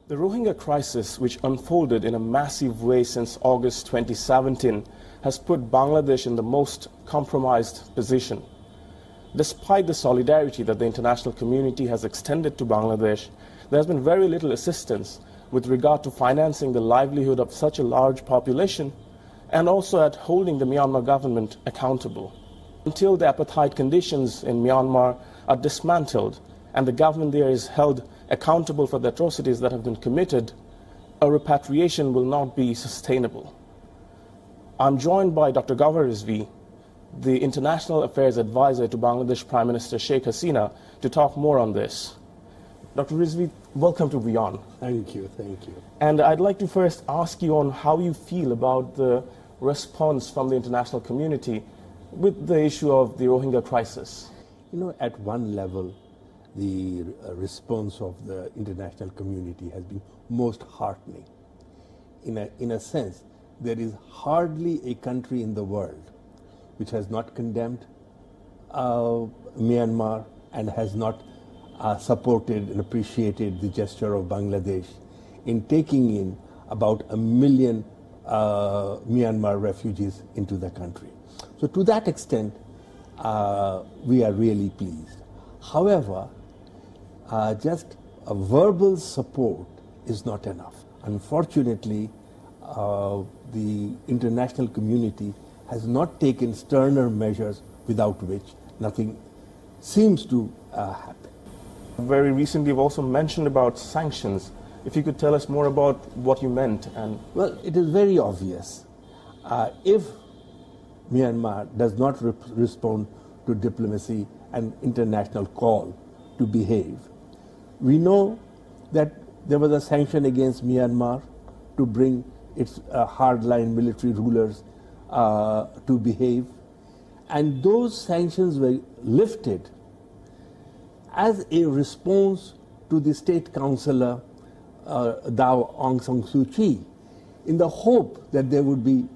The Rohingya crisis, which unfolded in a massive way since August 2017, has put Bangladesh in the most compromised position. Despite the solidarity that the international community has extended to Bangladesh, there has been very little assistance with regard to financing the livelihood of such a large population and also at holding the Myanmar government accountable. Until the apartheid conditions in Myanmar are dismantled and the government there is held accountable for the atrocities that have been committed, a repatriation will not be sustainable. I'm joined by Dr. Gowher Rizvi, the International Affairs Advisor to Bangladesh Prime Minister Sheikh Hasina, to talk more on this. Dr. Rizvi, welcome to WION. Thank you, thank you. And I'd like to first ask you on how you feel about the response from the international community with the issue of the Rohingya crisis. You know, at one level, the response of the international community has been most heartening. In a sense, there is hardly a country in the world which has not condemned Myanmar and has not supported and appreciated the gesture of Bangladesh in taking in about 1 million Myanmar refugees into the country. So to that extent, we are really pleased. However, just a verbal support is not enough. Unfortunately, the international community has not taken sterner measures without which nothing seems to happen. Very recently, you've also mentioned about sanctions. If you could tell us more about what you meant. Well, it is very obvious. If Myanmar does not respond to diplomacy and international call to behave, we know that there was a sanction against Myanmar to bring its hardline military rulers to behave, and those sanctions were lifted as a response to the state councillor Daw Aung San Suu Kyi, in the hope that there would be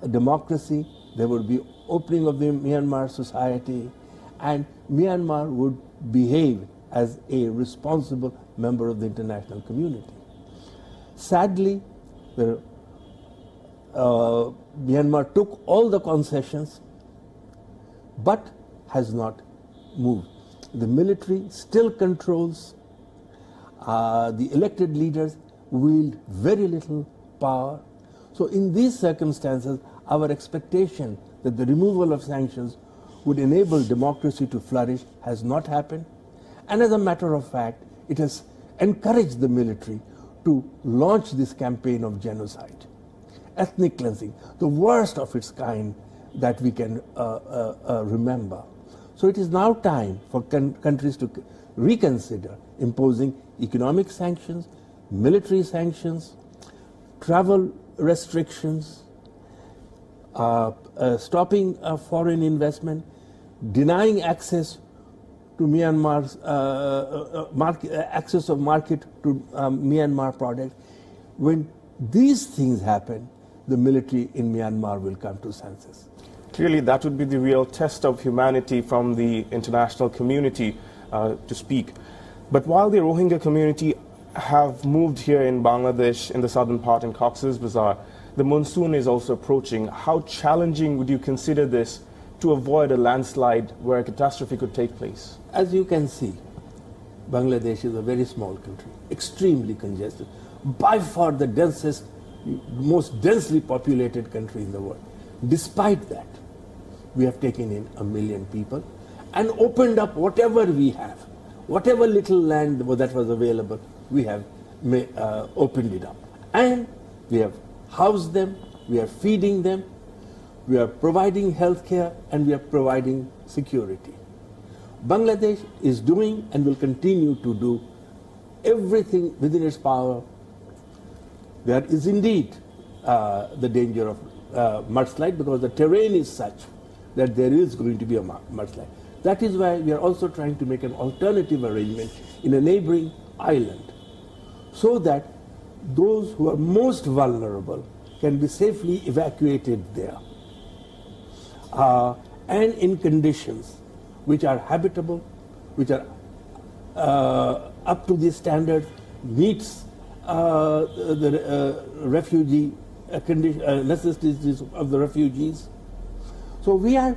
a democracy, there would be opening of the Myanmar society, and Myanmar would behave as a responsible member of the international community. Sadly, Myanmar took all the concessions but has not moved. The military still controls. The elected leaders wield very little power. So in these circumstances, our expectation that the removal of sanctions would enable democracy to flourish has not happened. And as a matter of fact, it has encouraged the military to launch this campaign of genocide, ethnic cleansing, the worst of its kind that we can remember. So it is now time for countries to reconsider imposing economic sanctions, military sanctions, travel restrictions, stopping foreign investment, denying access to Myanmar's access of market to Myanmar products. When these things happen, the military in Myanmar will come to senses. Clearly, that would be the real test of humanity from the international community to speak. But while the Rohingya community have moved here in Bangladesh, in the southern part in Cox's Bazar, the monsoon is also approaching. How challenging would you consider this to avoid a landslide where a catastrophe could take place? As you can see, Bangladesh is a very small country, extremely congested, by far the densest, most densely populated country in the world. Despite that, we have taken in 1 million people and opened up whatever we have. Whatever little land that was available, we have opened it up. And we have housed them, we are feeding them, we are providing health care, and we are providing security. Bangladesh is doing and will continue to do everything within its power. There is indeed the danger of mudslide because the terrain is such that there is going to be a mudslide. That is why we are also trying to make an alternative arrangement in a neighboring island so that those who are most vulnerable can be safely evacuated there and in conditions which are habitable, which are up to the standard, meets the refugee necessities of the refugees. So we are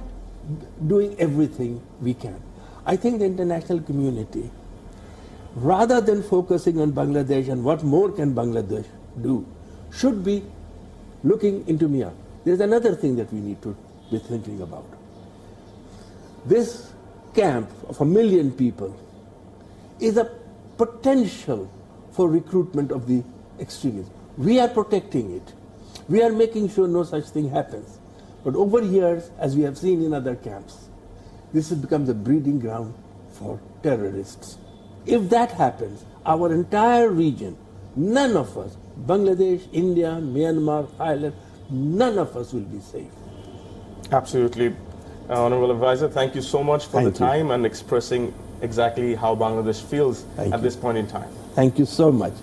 doing everything we can. I think the international community, rather than focusing on Bangladesh and what more can Bangladesh do, should be looking into Myanmar. There's another thing that we need to be thinking about. This camp of 1 million people is a potential for recruitment of the extremists. We are protecting it. We are making sure no such thing happens. But over years, as we have seen in other camps, this has become the breeding ground for terrorists. If that happens, our entire region, none of us, Bangladesh, India, Myanmar, Thailand, none of us will be safe. Absolutely. Honorable Advisor, thank you so much for the time and expressing exactly how Bangladesh feels at this point in time. Thank you so much.